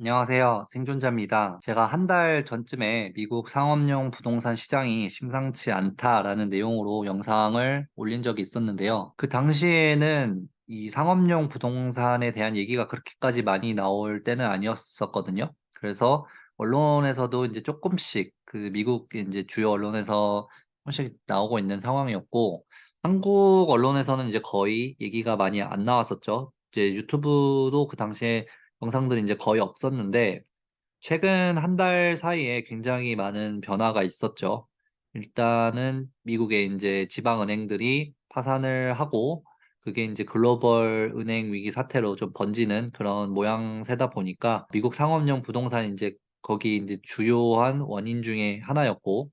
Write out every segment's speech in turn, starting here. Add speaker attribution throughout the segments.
Speaker 1: 안녕하세요. 생존자입니다. 제가 한 달 전쯤에 미국 상업용 부동산 시장이 심상치 않다라는 내용으로 영상을 올린 적이 있었는데요. 그 당시에는 이 상업용 부동산에 대한 얘기가 그렇게까지 많이 나올 때는 아니었었거든요. 그래서 언론에서도 이제 조금씩 그 미국 이제 주요 언론에서 조금씩 나오고 있는 상황이었고, 한국 언론에서는 이제 거의 얘기가 많이 안 나왔었죠. 이제 유튜브도 그 당시에 영상들이 이제 거의 없었는데 최근 한 달 사이에 굉장히 많은 변화가 있었죠. 일단은 미국의 인제 지방 은행들이 파산을 하고 그게 인제 글로벌 은행 위기 사태로 좀 번지는 그런 모양새다 보니까 미국 상업용 부동산이 인제 거기 인제 주요한 원인 중에 하나였고,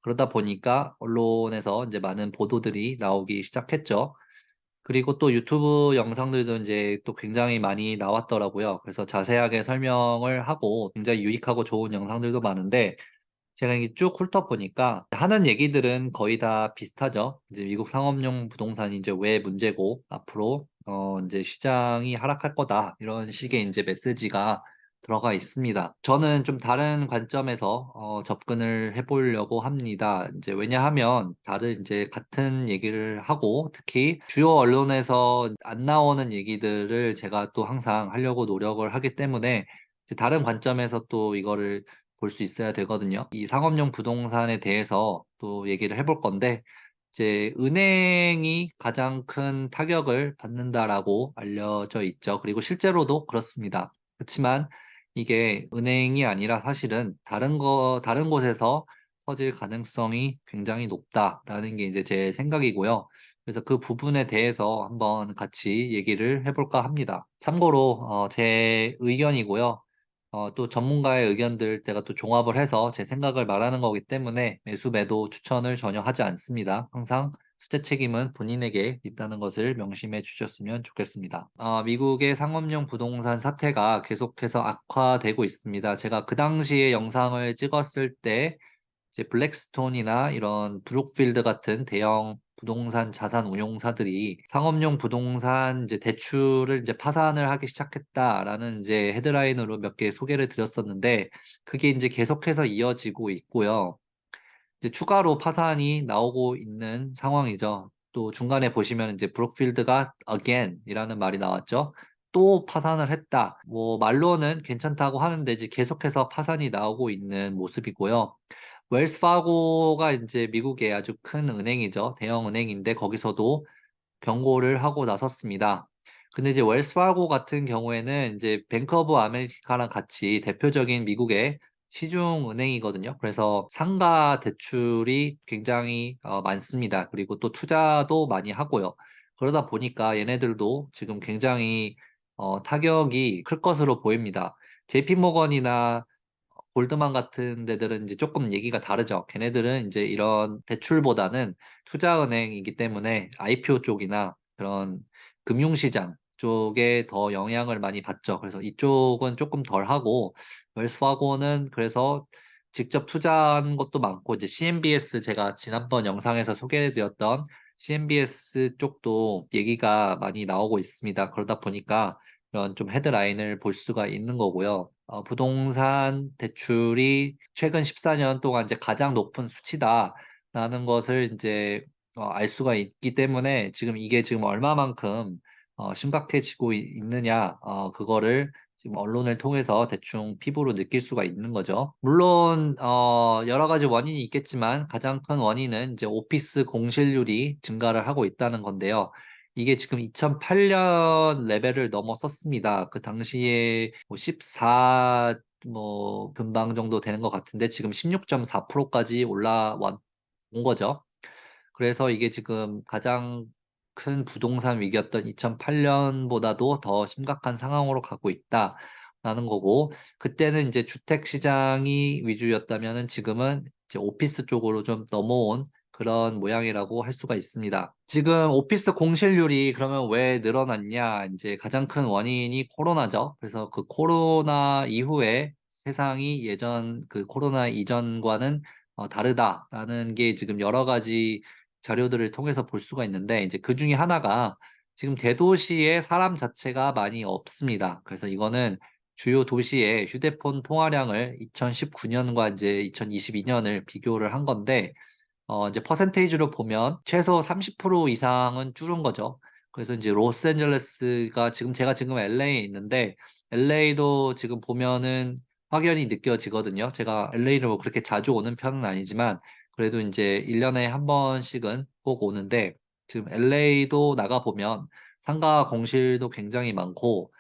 Speaker 1: 그러다 보니까 언론에서 인제 많은 보도들이 나오기 시작했죠. 그리고 또 유튜브 영상들도 인제 또 굉장히 많이 나왔더라고요. 그래서 자세하게 설명을 하고 굉장히 유익하고 좋은 영상들도 많은데, 제가 이게 쭉 훑어보니까 하는 얘기들은 거의 다 비슷하죠. 이제 미국 상업용 부동산이 이제 왜 문제고 앞으로 인제 "시장이 하락할 거다." 이런 식의 인제 메시지가 들어가 있습니다. 저는 좀 다른 관점에서 접근을 해 보려고 합니다. 인제 왜냐하면 다른 인제 같은 얘기를 하고 특히 주요 언론에서 안 나오는 얘기들을 제가 또 항상 하려고 노력을 하기 때문에 이제 다른 관점에서 또 이거를 볼 수 있어야 되거든요. 이 상업용 부동산에 대해서 또 얘기를 해볼 건데, 이제 "은행이 가장 큰 타격을 받는다."라고 알려져 있죠. 그리고 실제로도 그렇습니다. 그치만 이게 은행이 아니라 사실은 다른 곳에서 터질 가능성이 굉장히 높다라는 게 이제 제 생각이고요. 그래서 그 부분에 대해서 한번 같이 얘기를 해 볼까 합니다. 참고로 제 의견이고요. 또 전문가의 의견들 제가 또 종합을 해서 제 생각을 말하는 거기 때문에 매수 매도 추천을 전혀 하지 않습니다. 항상 수재 책임은 본인에게 있다는 것을 명심해 주셨으면 좋겠습니다. 미국의 상업용 부동산 사태가 계속해서 악화되고 있습니다. 제가 그 당시에 영상을 찍었을 때 이제 블랙스톤이나 이런 브룩필드 같은 대형 부동산 자산 운용사들이 "상업용 부동산 이제 대출을 이제 파산을 하기 시작했다."라는 이제 헤드라인으로 몇 개 소개를 드렸었는데, 그게 인제 계속해서 이어지고 있고요. 이제 추가로 파산이 나오고 있는 상황이죠. 또 중간에 보시면 인제 브룩필드가 "again" 이라는 말이 나왔죠. "또 파산을 했다." 뭐 말로는 괜찮다고 하는데 이제 계속해서 파산이 나오고 있는 모습이고요. 웰스파고가 인제 미국의 아주 큰 은행이죠. 대형 은행인데 거기서도 경고를 하고 나섰습니다. 근데 이제 웰스파고 같은 경우에는 인제 뱅크 오브 아메리카랑 같이 대표적인 미국의 시중 은행이거든요. 그래서 상가 대출이 굉장히 많습니다. 그리고 또 투자도 많이 하고요. 그러다 보니까 얘네들도 지금 굉장히 타격이 클 것으로 보입니다. JP 모건이나 골드만 같은 데들은 이제 쪼끔 얘기가 다르죠. 걔네들은 인제 이런 대출보다는 투자은행이기 때문에 IPO 쪽이나 그런 금융시장 쪽에 더 영향을 많이 받죠. 그래서 이쪽은 쪼끔 덜하고, 웰스파고는 그래서 직접 투자한 것도 많고 이제 CMBS 제가 지난번 영상에서 소개해 드렸던 CMBS 쪽도 얘기가 많이 나오고 있습니다. 그러다 보니까 이런 좀 헤드라인을 볼 수가 있는 거고요. 부동산 대출이 최근 14년 동안 이제 가장 높은 수치다라는 것을 인제 알 수가 있기 때문에 지금 이게 지금 얼마만큼 심각해지고 있느냐, 그거를 지금 언론을 통해서 대충 피부로 느낄 수가 있는 거죠. 물론 여러 가지 원인이 있겠지만 가장 큰 원인은 이제 오피스 공실률이 증가를 하고 있다는 건데요. 이게 지금 2008년 레벨을 넘어섰습니다. 그 당시에 뭐 14 뭐 근방 정도 되는 것 같은데 지금 16.4% 까지 올라왔 온 거죠. 그래서 이게 지금 가장 큰 부동산 위기였던 2008 년보다도 더 심각한 상황으로 가고 있다라는 거고, 그때는 인제 주택 시장이 위주였다면은 지금은 이제 오피스 쪽으로 좀 넘어온 그런 모양이라고 할 수가 있습니다. 지금 오피스 공실률이 그러면 왜 늘어났냐? 인제 가장 큰 원인이 코로나죠. 그래서 그 코로나 이후에 세상이 예전 그 코로나 이전과는 다르다라는 게 지금 여러 가지 자료들을 통해서 볼 수가 있는데, 이제 그중에 하나가 지금 대도시에 사람 자체가 많이 없습니다. 그래서 이거는 주요 도시의 휴대폰 통화량을 2019년과 이제 2022년을 비교를 한 건데 이제 퍼센테이지로 보면 최소 30% 이상은 줄은 거죠. 그래서 이제 로스앤젤레스가 제가 지금 LA에 있는데 LA도 지금 보면은 확연히 느껴지거든요. 제가 LA를 뭐 그렇게 자주 오는 편은 아니지만 그래도 인제 1 년에 한 번씩은 꼭 오는데 지금 LA도 나가 보면 상가 공실도 굉장히 많고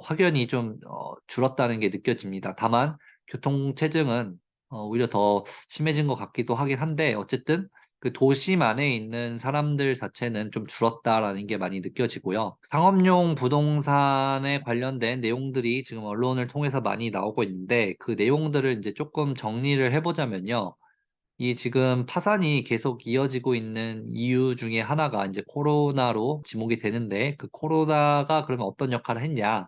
Speaker 1: 확연히 좀 줄었다는 게 느껴집니다. 다만 교통 체증은 오히려 더 심해진 것 같기도 하긴 한데 어쨌든 그 도심 안에 있는 사람들 자체는 좀 줄었다라는 게 많이 느껴지고요. 상업용 부동산에 관련된 내용들이 지금 언론을 통해서 많이 나오고 있는데 그 내용들을 인제 쪼끔 정리를 해 보자면요. 이 지금 파산이 계속 이어지고 있는 이유 중에 하나가 인제 코로나로 지목이 되는데 그 코로나가 그러면 어떤 역할을 했냐.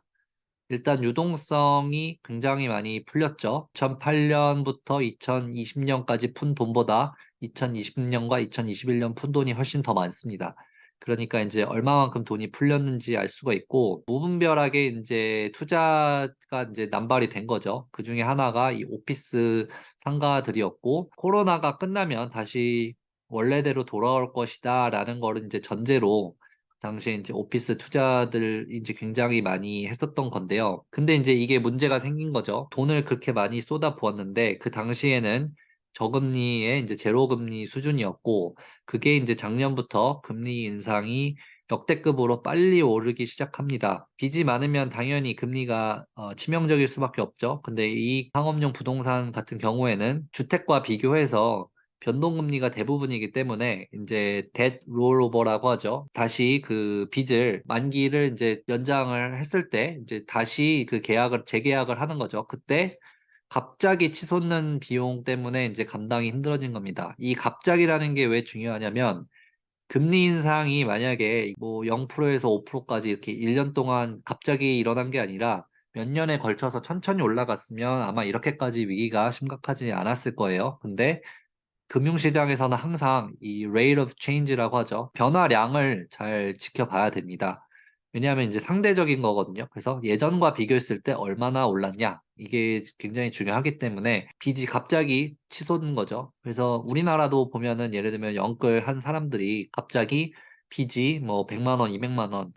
Speaker 1: 일단 유동성이 굉장히 많이 풀렸죠. 2008 년부터 2020 년까지 푼 돈보다 2020 년과 2021년 푼 돈이 훨씬 더 많습니다. 그러니까 인제 얼마만큼 돈이 풀렸는지 알 수가 있고 무분별하게 인제 투자가 인제 남발이 된 거죠. 그중에 하나가 이 오피스 상가들이었고 코로나가 끝나면 다시 원래대로 돌아올 것이다라는 거를 인제 전제로 당시에 인제 오피스 투자들 인제 굉장히 많이 했었던 건데요. 근데 인제 이게 문제가 생긴 거죠. 돈을 그렇게 많이 쏟아부었는데 그 당시에는 저금리의 인제 제로 금리 수준이었고 그게 인제 작년부터 금리 인상이 역대급으로 빨리 오르기 시작합니다. 빚이 많으면 당연히 금리가 치명적일 수밖에 없죠. 근데 이 상업용 부동산 같은 경우에는 주택과 비교해서 변동금리가 대부분이기 때문에 인제 debt rollover라고 하죠. 다시 그 빚을 만기를 인제 연장을 했을 때 인제 다시 그 계약을 재계약을 하는 거죠. 그때 갑자기 치솟는 비용 때문에 인제 감당이 힘들어진 겁니다. 이 갑자기라는 게 왜 중요하냐면 금리 인상이 만약에 뭐 0% 에서 5% 까지 이렇게 1년 동안 갑자기 일어난 게 아니라 몇 년에 걸쳐서 천천히 올라갔으면 아마 이렇게까지 위기가 심각하지 않았을 거예요. 근데 금융시장에서는 항상 이 rate of change라고 하죠. 변화량을 잘 지켜봐야 됩니다. 왜냐하면 인제 상대적인 거거든요. 그래서 예전과 비교했을 때 얼마나 올랐냐 이게 굉장히 중요하기 때문에 빚이 갑자기 치솟는 거죠. 그래서 우리나라도 보면은 예를 들면 영끌한 사람들이 갑자기 빚이 뭐 1 0 0만 원, 2 0 0만 원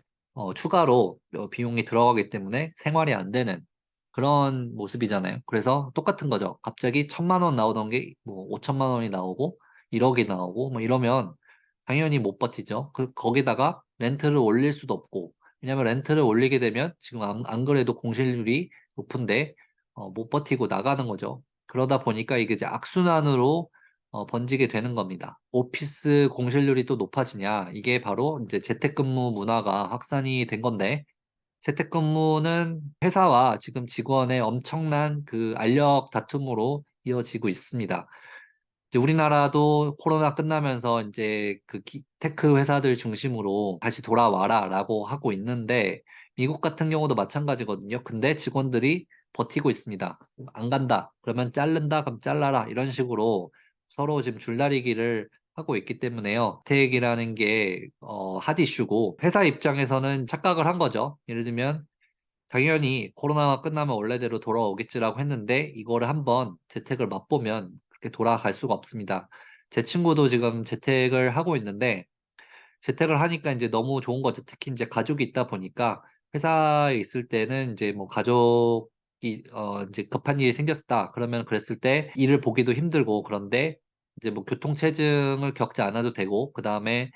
Speaker 1: 추가로 비용이 들어가기 때문에 생활이 안 되는 그런 모습이잖아요. 그래서 똑같은 거죠. 갑자기 1,000만 원 나오던 게 뭐 5,000만 원이 나오고 1 억이 나오고 뭐 이러면 당연히 못 버티죠. 거기다가 렌트를 올릴 수도 없고 왜냐하면 렌트를 올리게 되면 지금 안 그래도 공실률이 높은데 못 버티고 나가는 거죠. 그러다 보니까 이게 이제 악순환으로 번지게 되는 겁니다. 오피스 공실률이 또 높아지냐 이게 바로 인제 재택근무 문화가 확산이 된 건데 재택근무는 회사와 지금 직원의 엄청난 그 알력 다툼으로 이어지고 있습니다. 이제 우리나라도 코로나 끝나면서 인제 그 테크 회사들 중심으로 "다시 돌아와라."라고 하고 있는데 미국 같은 경우도 마찬가지거든요. 근데 직원들이 버티고 있습니다. "안 간다." 그러면 "자른다." 그럼 "잘라라." 이런 식으로 서로 지금 줄다리기를 하고 있기 때문에요. 재택이라는 게 핫 이슈고 회사 입장에서는 착각을 한 거죠. 예를 들면 당연히 '코로나가 끝나면 원래대로 돌아오겠지.'라고 했는데 이거를 한번 재택을 맛보면 그렇게 돌아갈 수가 없습니다. 제 친구도 지금 재택을 하고 있는데 재택을 하니까 인제 너무 좋은 거죠. 특히 인제 가족이 있다 보니까 회사에 있을 때는 인제 뭐 가족이 인제 급한 일이 생겼다 그러면 그랬을 때 일을 보기도 힘들고 그런데 이제 뭐 교통체증을 겪지 않아도 되고 그다음에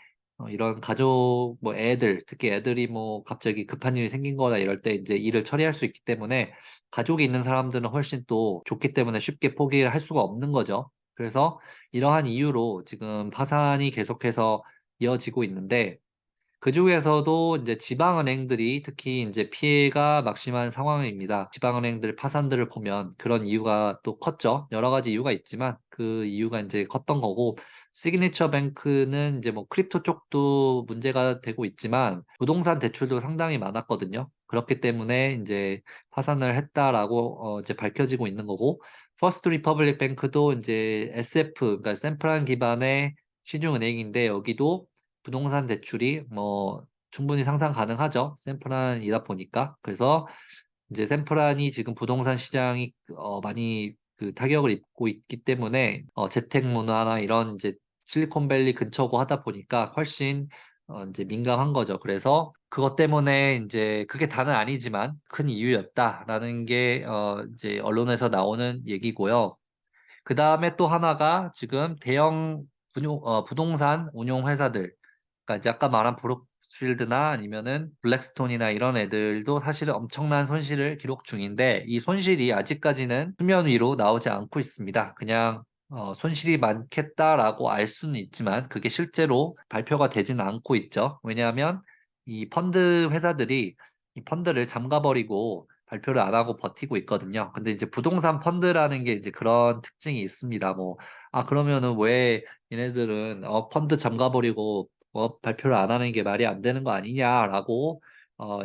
Speaker 1: 이런 가족 뭐 애들 특히 애들이 뭐 갑자기 급한 일이 생긴 거나 이럴 때 인제 일을 처리할 수 있기 때문에 가족이 있는 사람들은 훨씬 또 좋기 때문에 쉽게 포기를 할 수가 없는 거죠. 그래서 이러한 이유로 지금 파산이 계속해서 이어지고 있는데 그중에서도 인제 지방은행들이 특히 인제 피해가 막심한 상황입니다. 지방은행들 파산들을 보면 그런 이유가 또 컸죠. 여러 가지 이유가 있지만 그 이유가 인제 컸던 거고 시그니처 뱅크는 인제 뭐 크립토 쪽도 문제가 되고 있지만 부동산 대출도 상당히 많았거든요. 그렇기 때문에 인제 "파산을 했다."라고 이제 밝혀지고 있는 거고 퍼스트 리퍼블릭 뱅크도 인제 SF 그러니까 샌프란 기반의 시중은행인데 여기도 부동산 대출이 뭐 충분히 상상 가능하죠. 샌프란이다 보니까. 그래서 이제 샌프란이 지금 부동산 시장이 많이 그 타격을 입고 있기 때문에 재택 문화나 이런 이제 실리콘밸리 근처고 하다 보니까 훨씬 이제 민감한 거죠. 그래서 그것 때문에 이제 그게 다는 아니지만 큰 이유였다라는 게 이제 언론에서 나오는 얘기고요. 그 다음에 또 하나가 지금 대형 부동산 운용 회사들, 그러니까 이제 아까 말한 브룩필드나 아니면은 블랙스톤이나 이런 애들도 사실은 엄청난 손실을 기록 중인데 이 손실이 아직까지는 수면 위로 나오지 않고 있습니다. 그냥 손실이 많겠다라고 알 수는 있지만 그게 실제로 발표가 되지는 않고 있죠. 왜냐하면 이 펀드 회사들이 이 펀드를 잠가버리고 발표를 안 하고 버티고 있거든요. 근데 이제 부동산 펀드라는 게 이제 그런 특징이 있습니다. 뭐, 그러면은 왜 얘네들은 펀드 잠가버리고 발표를 안 하는 게 말이 안 되는 거 아니냐라고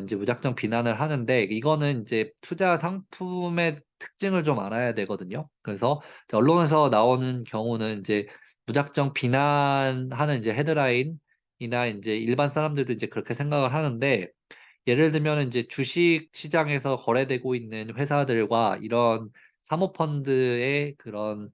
Speaker 1: 이제 무작정 비난을 하는데 이거는 이제 투자 상품의 특징을 좀 알아야 되거든요. 그래서 이제 언론에서 나오는 경우는 이제 무작정 비난하는 이제 헤드라인이나 이제 일반 사람들도 이제 그렇게 생각을 하는데 예를 들면 이제 주식 시장에서 거래되고 있는 회사들과 이런 사모펀드의 그런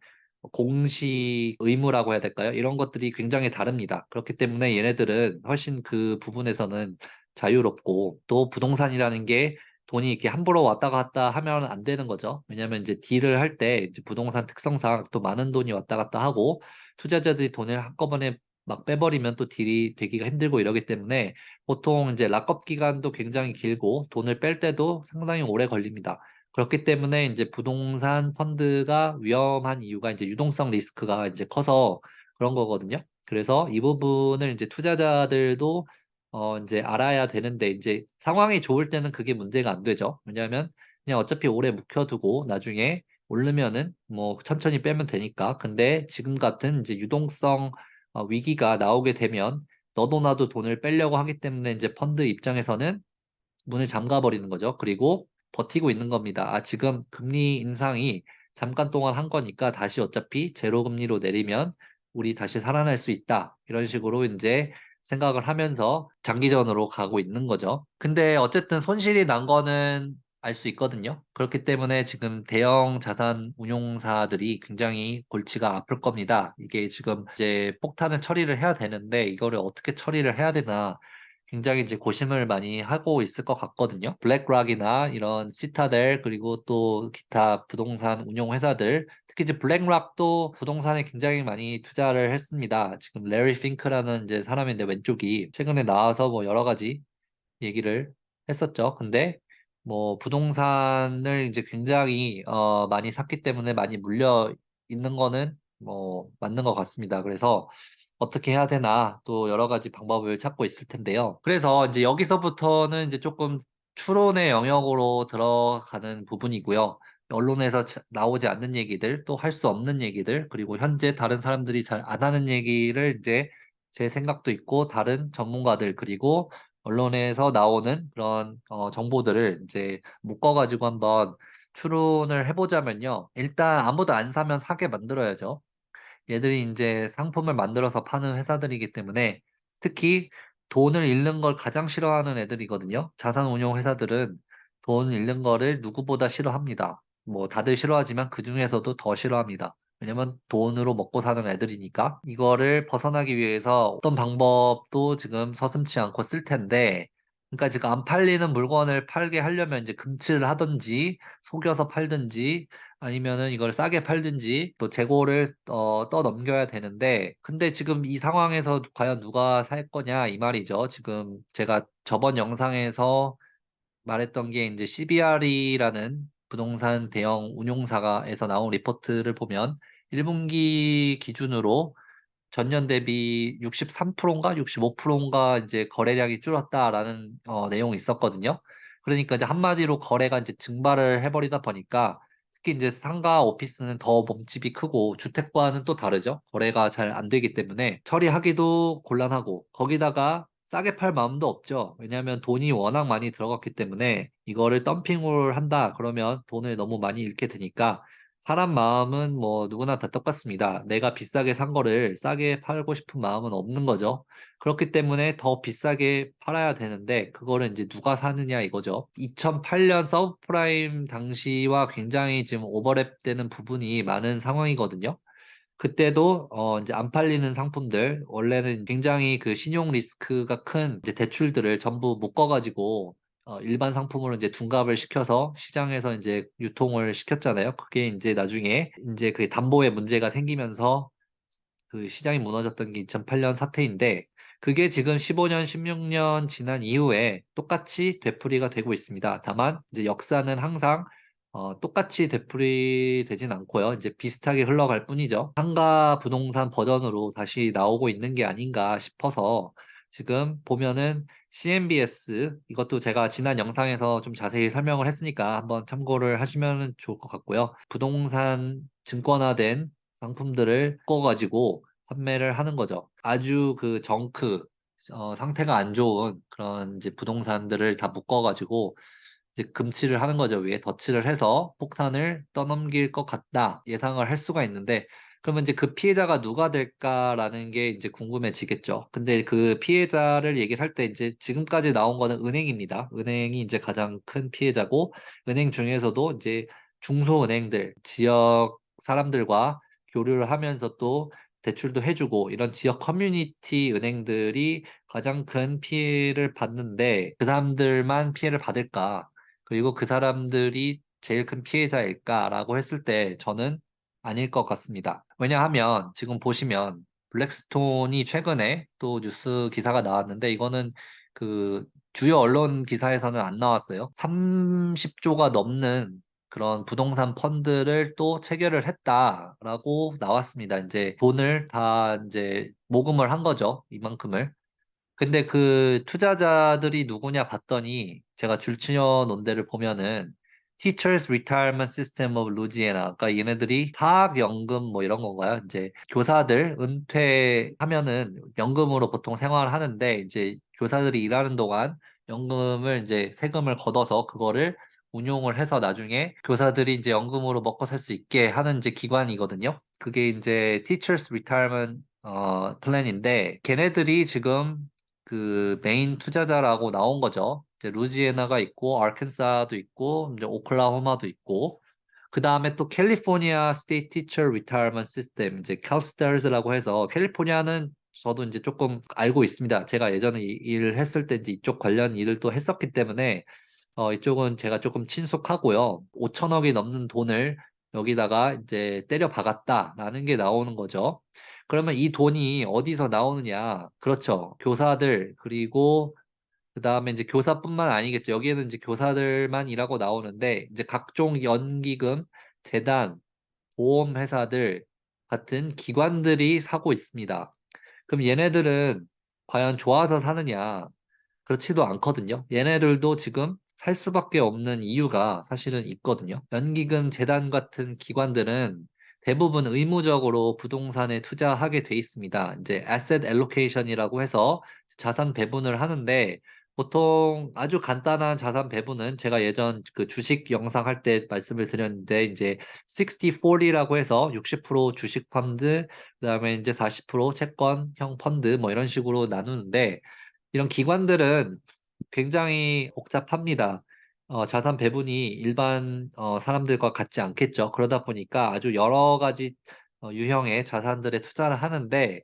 Speaker 1: 공시 의무라고 해야 될까요? 이런 것들이 굉장히 다릅니다. 그렇기 때문에 얘네들은 훨씬 그 부분에서는 자유롭고 또 부동산이라는 게 돈이 이렇게 함부로 왔다 갔다 하면 안 되는 거죠. 왜냐하면 이제 딜을 할 때 이제 부동산 특성상 또 많은 돈이 왔다 갔다 하고 투자자들이 돈을 한꺼번에 막 빼버리면 또 딜이 되기가 힘들고 이러기 때문에 보통 이제 락업 기간도 굉장히 길고 돈을 뺄 때도 상당히 오래 걸립니다. 그렇기 때문에 이제 부동산 펀드가 위험한 이유가 이제 유동성 리스크가 이제 커서 그런 거거든요. 그래서 이 부분을 이제 투자자들도 이제 알아야 되는데 이제 상황이 좋을 때는 그게 문제가 안 되죠. 왜냐하면 그냥 어차피 오래 묵혀두고 나중에 오르면은 뭐 천천히 빼면 되니까. 근데 지금 같은 이제 유동성 위기가 나오게 되면 너도 나도 돈을 빼려고 하기 때문에 이제 펀드 입장에서는 문을 잠가 버리는 거죠. 그리고 버티고 있는 겁니다. 지금 금리 인상이 잠깐 동안 한 거니까 다시 어차피 제로 금리로 내리면 우리 다시 살아날 수 있다. 이런 식으로 이제 생각을 하면서 장기전으로 가고 있는 거죠. 근데 어쨌든 손실이 난 거는 알 수 있거든요. 그렇기 때문에 지금 대형 자산 운용사들이 굉장히 골치가 아플 겁니다. 이게 지금 이제 폭탄을 처리를 해야 되는데 이거를 어떻게 처리를 해야 되나 굉장히 이제 고심을 많이 하고 있을 것 같거든요. 블랙락이나 이런 시타델 그리고 또 기타 부동산 운용 회사들 특히 이제 블랙락도 부동산에 굉장히 많이 투자를 했습니다. 지금 레리 핑크라는 이제 사람인데 왼쪽이 최근에 나와서 뭐 여러 가지 얘기를 했었죠. 근데 뭐 부동산을 이제 굉장히 많이 샀기 때문에 많이 물려 있는 거는 뭐 맞는 것 같습니다. 그래서 어떻게 해야 되나 또 여러 가지 방법을 찾고 있을 텐데요. 그래서 이제 여기서부터는 이제 조금 추론의 영역으로 들어가는 부분이고요. 언론에서 나오지 않는 얘기들, 또 할 수 없는 얘기들, 그리고 현재 다른 사람들이 잘 안 하는 얘기를 이제 제 생각도 있고 다른 전문가들 그리고 언론에서 나오는 그런 정보들을 이제 묶어가지고 한번 추론을 해보자면요. 일단 아무도 안 사면 사게 만들어야죠. 얘들이 이제 상품을 만들어서 파는 회사들이기 때문에 특히 돈을 잃는 걸 가장 싫어하는 애들이거든요. 자산운용 회사들은 돈 잃는 거를 누구보다 싫어합니다. 뭐 다들 싫어하지만 그 중에서도 더 싫어합니다. 왜냐면 돈으로 먹고 사는 애들이니까 이거를 벗어나기 위해서 어떤 방법도 지금 서슴지 않고 쓸 텐데 그러니까 지금 안 팔리는 물건을 팔게 하려면 이제 금치를 하든지 속여서 팔든지 아니면은 이걸 싸게 팔든지 또 재고를 떠넘겨야 되는데 근데 지금 이 상황에서 과연 누가 살 거냐 이 말이죠. 지금 제가 저번 영상에서 말했던 게 이제 CBR이라는 부동산 대형 운용사가에서 나온 리포트를 보면 1분기 기준으로 전년 대비 63%인가 65%인가 이제 거래량이 줄었다라는 내용이 있었거든요. 그러니까 이제 한마디로 거래가 이제 증발을 해버리다 보니까 특히 이제 상가 오피스는 더 몸집이 크고 주택과는 또 다르죠. 거래가 잘 안 되기 때문에 처리하기도 곤란하고 거기다가 싸게 팔 마음도 없죠. 왜냐하면 돈이 워낙 많이 들어갔기 때문에 이거를 덤핑을 한다 그러면 돈을 너무 많이 잃게 되니까 사람 마음은 뭐 누구나 다 똑같습니다. 내가 비싸게 산 거를 싸게 팔고 싶은 마음은 없는 거죠. 그렇기 때문에 더 비싸게 팔아야 되는데 그거를 이제 누가 사느냐 이거죠. 2008년 서브프라임 당시와 굉장히 지금 오버랩되는 부분이 많은 상황이거든요. 그때도 이제 안 팔리는 상품들 원래는 굉장히 그 신용 리스크가 큰 이제 대출들을 전부 묶어가지고 일반 상품으로 이제 둔갑을 시켜서 시장에서 이제 유통을 시켰잖아요. 그게 이제 나중에 이제 그 담보에 문제가 생기면서 그 시장이 무너졌던 게 2008년 사태인데 그게 지금 15년, 16년 지난 이후에 똑같이 되풀이가 되고 있습니다. 다만 이제 역사는 항상 똑같이 되풀이 되진 않고요. 이제 비슷하게 흘러갈 뿐이죠. 상가 부동산 버전으로 다시 나오고 있는 게 아닌가 싶어서 지금 보면은 CMBS 이것도 제가 지난 영상에서 좀 자세히 설명을 했으니까 한번 참고를 하시면 좋을 것 같고요. 부동산 증권화된 상품들을 꿔가지고 판매를 하는 거죠. 아주 그 상태가 안 좋은 그런 이제 부동산들을 다 묶어가지고 이제 금치를 하는 거죠. 위에 덧칠을 해서 폭탄을 떠넘길 것 같다 예상을 할 수가 있는데 그러면 이제 그 피해자가 누가 될까라는 게 이제 궁금해지겠죠. 근데 그 피해자를 얘기를 할 때 이제 지금까지 나온 거는 은행입니다. 은행이 이제 가장 큰 피해자고 은행 중에서도 이제 중소은행들, 지역 사람들과 교류를 하면서 또 대출도 해주고 이런 지역 커뮤니티 은행들이 가장 큰 피해를 받는데 그 사람들만 피해를 받을까? 그리고 그 사람들이 제일 큰 피해자일까라고 했을 때 저는 아닐 것 같습니다. 왜냐하면 지금 보시면 블랙스톤이 최근에 또 뉴스 기사가 나왔는데 이거는 그 주요 언론 기사에서는 안 나왔어요. 30조가 넘는 그런 부동산 펀드를 또 체결을 했다라고 나왔습니다. 이제 돈을 다 이제 모금을 한 거죠. 이만큼을. 근데 그 투자자들이 누구냐 봤더니 제가 줄치어 논 데를 보면은 Teachers Retirement System of Louisiana. 그러니까 얘네들이 사학연금 뭐 이런 건가요? 이제 교사들 은퇴하면은 연금으로 보통 생활을 하는데 이제 교사들이 일하는 동안 연금을 이제 세금을 걷어서 그거를 운용을 해서 나중에 교사들이 이제 연금으로 먹고 살 수 있게 하는 이제 기관이거든요. 그게 이제 Teachers Retirement 플랜인데 걔네들이 지금 그 메인 투자자라고 나온 거죠. 이제 루지애나가 있고 아르칸사도 있고 이제 오클라호마도 있고 그 다음에 또 캘리포니아 스테이트 티처 리타이어먼트 시스템 이제 캘스타즈라고 해서 캘리포니아는 저도 이제 조금 알고 있습니다. 제가 예전에 일을 했을 때 이제 이쪽 관련 일을 또 했었기 때문에 이쪽은 제가 조금 친숙하고요. 5천억이 넘는 돈을 여기다가 이제 때려 박았다라는 게 나오는 거죠. 그러면 이 돈이 어디서 나오느냐? 그렇죠. 교사들, 그리고 그 다음에 이제 교사뿐만 아니겠죠. 여기에는 이제 교사들만 일하고 나오는데, 이제 각종 연기금, 재단, 보험회사들 같은 기관들이 사고 있습니다. 그럼 얘네들은 과연 좋아서 사느냐? 그렇지도 않거든요. 얘네들도 지금 살 수밖에 없는 이유가 사실은 있거든요. 연기금 재단 같은 기관들은 대부분 의무적으로 부동산에 투자하게 돼 있습니다. 이제 asset allocation이라고 해서 자산 배분을 하는데 보통 아주 간단한 자산 배분은 제가 예전 그 주식 영상 할 때 말씀을 드렸는데 이제 60-40라고 해서 60% 주식 펀드, 그다음에 이제 40% 채권형 펀드 뭐 이런 식으로 나누는데 이런 기관들은 굉장히 복잡합니다. 자산 배분이 일반 사람들과 같지 않겠죠. 그러다 보니까 아주 여러 가지 유형의 자산들에 투자를 하는데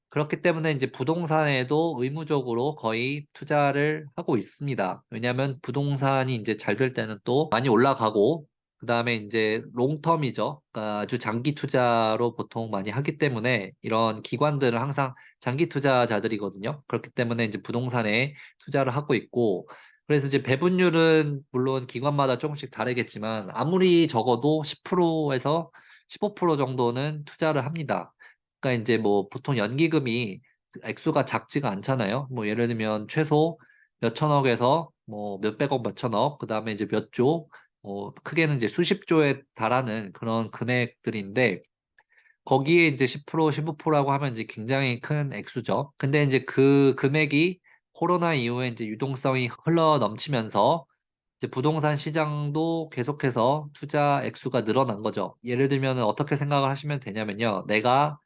Speaker 1: 그렇기 때문에 이제 부동산에도 의무적으로 거의 투자를 하고 있습니다. 왜냐하면 부동산이 이제 잘 될 때는 또 많이 올라가고, 그 다음에 이제 롱텀이죠. 그러니까 아주 장기 투자로 보통 많이 하기 때문에 이런 기관들은 항상 장기 투자자들이거든요. 그렇기 때문에 이제 부동산에 투자를 하고 있고, 그래서 이제 배분율은 물론 기관마다 조금씩 다르겠지만 아무리 적어도 10%에서 15% 정도는 투자를 합니다. 그러니까 이제 뭐 보통 연기금이 액수가 작지가 않잖아요. 뭐 예를 들면 최소 몇 천억에서 뭐 몇백억, 몇천억, 그다음에 이제 몇 조, 크게는 이제 수십 조에 달하는 그런 금액들인데 거기에 이제 10%, 15%라고 하면 이제 굉장히 큰 액수죠. 근데 이제 그 금액이 코로나 이후에 이제 유동성이 흘러 넘치면서 이제 부동산 시장도 계속해서 투자 액수가 늘어난 거죠. 예를 들면 어떻게 생각을 하시면 되냐면요. 내가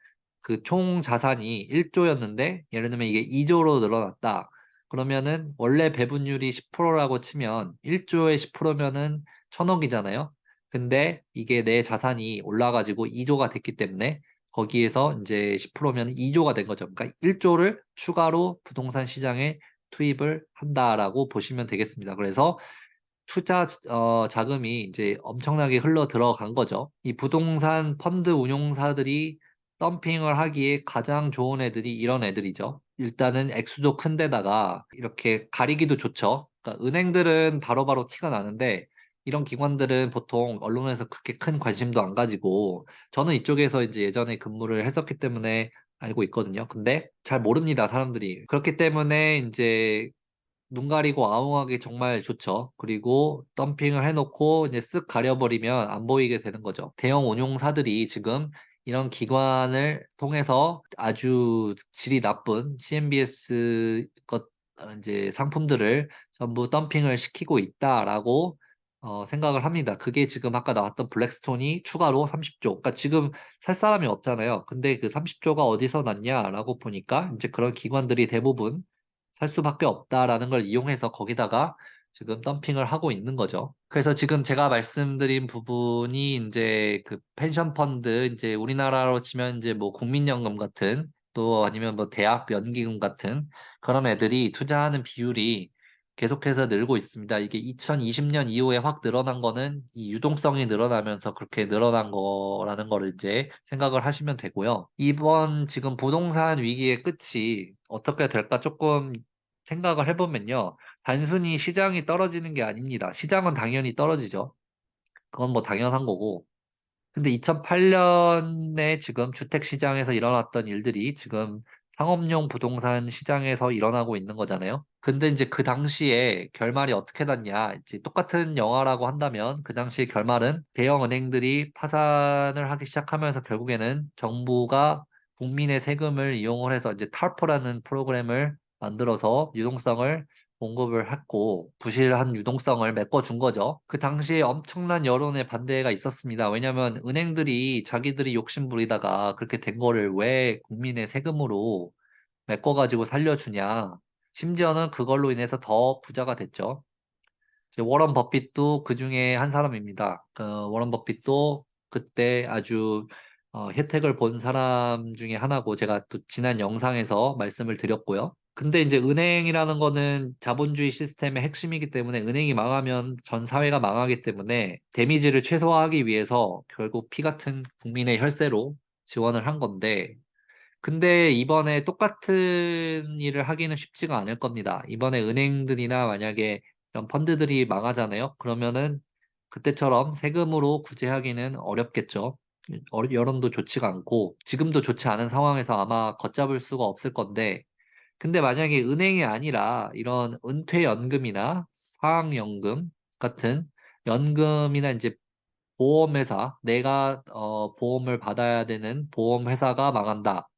Speaker 1: 그 총 자산이 1조였는데 예를 들면 이게 2조로 늘어났다. 그러면은 원래 배분율이 10%라고 치면 1조에 10%면은 1000억이잖아요. 근데 이게 내 자산이 올라가지고 2조가 됐기 때문에 거기에서 이제 10%면 2조가 된 거죠. 그러니까 1조를 추가로 부동산 시장에 투입을 한다라고 보시면 되겠습니다. 그래서 투자 자금이 이제 엄청나게 흘러 들어간 거죠. 이 부동산 펀드 운용사들이 덤핑을 하기에 가장 좋은 애들이 이런 애들이죠. 일단은 액수도 큰 데다가 이렇게 가리기도 좋죠. 그러니까 은행들은 바로바로 티가 나는데 이런 기관들은 보통 언론에서 그렇게 큰 관심도 안 가지고 저는 이쪽에서 이제 예전에 근무를 했었기 때문에 알고 있거든요. 근데 잘 모릅니다, 사람들이. 그렇기 때문에 이제 눈 가리고 아웅하기 정말 좋죠. 그리고 덤핑을 해놓고 이제 쓱 가려버리면 안 보이게 되는 거죠. 대형 운용사들이 지금 이런 기관을 통해서 아주 질이 나쁜 CMBS 이제 상품들을 전부 덤핑을 시키고 있다라고 생각을 합니다. 그게 지금 아까 나왔던 블랙스톤이 추가로 30조. 그러니까 지금 살 사람이 없잖아요. 근데 그 30조가 어디서 났냐라고 보니까 이제 그런 기관들이 대부분 살 수밖에 없다라는 걸 이용해서 거기다가 지금 덤핑을 하고 있는 거죠. 그래서 지금 제가 말씀드린 부분이 이제 그 펜션 펀드, 이제 우리나라로 치면 이제 뭐 국민연금 같은 또 아니면 뭐 대학 연기금 같은 그런 애들이 투자하는 비율이 계속해서 늘고 있습니다. 이게 2020년 이후에 확 늘어난 거는 이 유동성이 늘어나면서 그렇게 늘어난 거라는 거를 이제 생각을 하시면 되고요. 이번 지금 부동산 위기의 끝이 어떻게 될까 조금 생각을 해보면요. 단순히 시장이 떨어지는 게 아닙니다. 시장은 당연히 떨어지죠. 그건 뭐 당연한 거고. 근데 2008년에 지금 주택 시장에서 일어났던 일들이 지금 상업용 부동산 시장에서 일어나고 있는 거잖아요. 근데 이제 그 당시에 결말이 어떻게 났냐. 이제 똑같은 영화라고 한다면 그 당시의 결말은 대형 은행들이 파산을 하기 시작하면서 결국에는 정부가 국민의 세금을 이용을 해서 이제 탈포라는 프로그램을 만들어서 유동성을 공급을 했고 부실한 유동성을 메꿔준 거죠. 그 당시에 엄청난 여론의 반대가 있었습니다. 왜냐하면 은행들이 자기들이 욕심 부리다가 그렇게 된 거를 왜 국민의 세금으로 메꿔가지고 살려주냐. 심지어는 그걸로 인해서 더 부자가 됐죠. 이제 워런 버핏도 그 중에 한 사람입니다. 그 워런 버핏도 그때 아주 혜택을 본 사람 중에 하나고 제가 또 지난 영상에서 말씀을 드렸고요. 근데 이제 은행이라는 거는 자본주의 시스템의 핵심이기 때문에 은행이 망하면 전 사회가 망하기 때문에 데미지를 최소화하기 위해서 결국 피 같은 국민의 혈세로 지원을 한 건데 근데 이번에 똑같은 일을 하기는 쉽지가 않을 겁니다. 이번에 은행들이나 만약에 이런 펀드들이 망하잖아요. 그러면은 그때처럼 세금으로 구제하기는 어렵겠죠. 여론도 좋지가 않고 지금도 좋지 않은 상황에서 아마 걷잡을 수가 없을 건데 근데 만약에 은행이 아니라 이런 은퇴연금이나 사학연금 같은 연금이나 이제 보험회사, 내가 보험을 받아야 되는 보험회사가 망한다.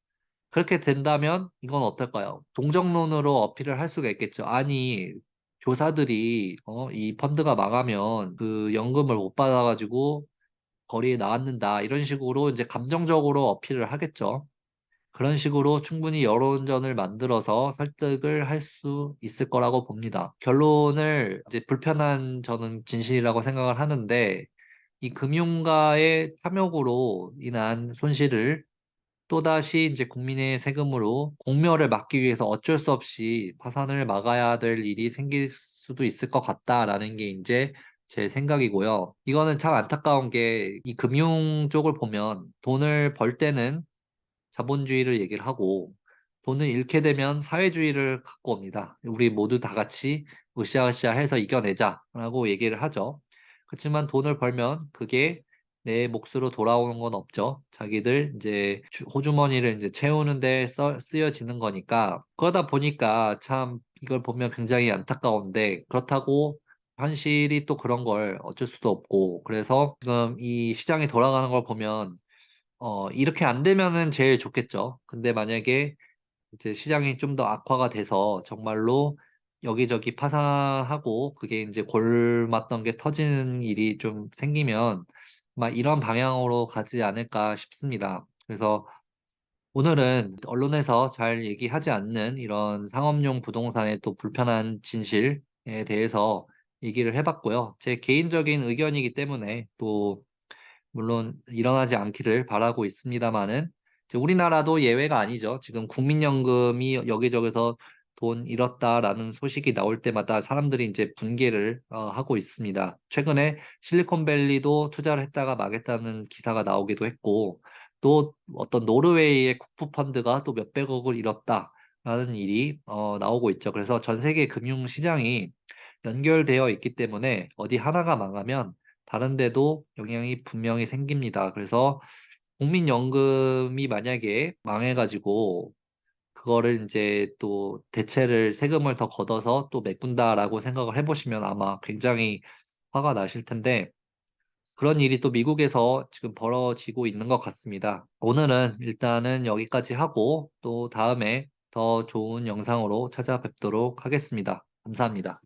Speaker 1: 그렇게 된다면 이건 어떨까요? 동정론으로 어필을 할 수가 있겠죠. 아니, 교사들이 이 펀드가 망하면 그 연금을 못 받아가지고 거리에 나왔는다. 이런 식으로 이제 감정적으로 어필을 하겠죠. 그런 식으로 충분히 여론전을 만들어서 설득을 할 수 있을 거라고 봅니다. 결론을 이제 불편한 저는 진실이라고 생각을 하는데 이 금융가의 탐욕으로 인한 손실을 또다시 이제 국민의 세금으로 공멸을 막기 위해서 어쩔 수 없이 파산을 막아야 될 일이 생길 수도 있을 것 같다라는 게 이제 제 생각이고요. 이거는 참 안타까운 게 이 금융 쪽을 보면 돈을 벌 때는 자본주의를 얘기를 하고 돈을 잃게 되면 사회주의를 갖고 옵니다. 우리 모두 다 같이 으쌰으쌰 해서 이겨내자라고 얘기를 하죠. 그렇지만 돈을 벌면 그게 내 몫으로 돌아오는 건 없죠. 자기들 이제 호주머니를 이제 채우는데 쓰여지는 거니까 그러다 보니까 참 이걸 보면 굉장히 안타까운데 그렇다고 현실이 또 그런 걸 어쩔 수도 없고 그래서 지금 이 시장이 돌아가는 걸 보면 이렇게 안 되면은 제일 좋겠죠. 근데 만약에 이제 시장이 좀 더 악화가 돼서 정말로 여기저기 파산하고 그게 이제 골맞던 게 터지는 일이 좀 생기면 막 이런 방향으로 가지 않을까 싶습니다. 그래서 오늘은 언론에서 잘 얘기하지 않는 이런 상업용 부동산의 또 불편한 진실에 대해서 얘기를 해 봤고요. 제 개인적인 의견이기 때문에 또 물론 일어나지 않기를 바라고 있습니다마는 이제 우리나라도 예외가 아니죠. 지금 국민연금이 여기저기서 "돈 잃었다."라는 소식이 나올 때마다 사람들이 이제 분개를 하고 있습니다. 최근에 실리콘밸리도 투자를 했다가 망했다는 기사가 나오기도 했고, 또 어떤 노르웨이의 국부 펀드가 또 "몇백억을 잃었다."라는 일이 나오고 있죠. 그래서 전 세계 금융 시장이 연결되어 있기 때문에 어디 하나가 망하면 다른 데도 영향이 분명히 생깁니다. 그래서 국민연금이 만약에 망해 가지고 그거를 인제 또 대체를 세금을 더 걷어서 또 메꾼다라고 생각을 해 보시면 아마 굉장히 화가 나실 텐데, 그런 일이 또 미국에서 지금 벌어지고 있는 것 같습니다. 오늘은 일단은 여기까지 하고 또 다음에 더 좋은 영상으로 찾아뵙도록 하겠습니다. 감사합니다.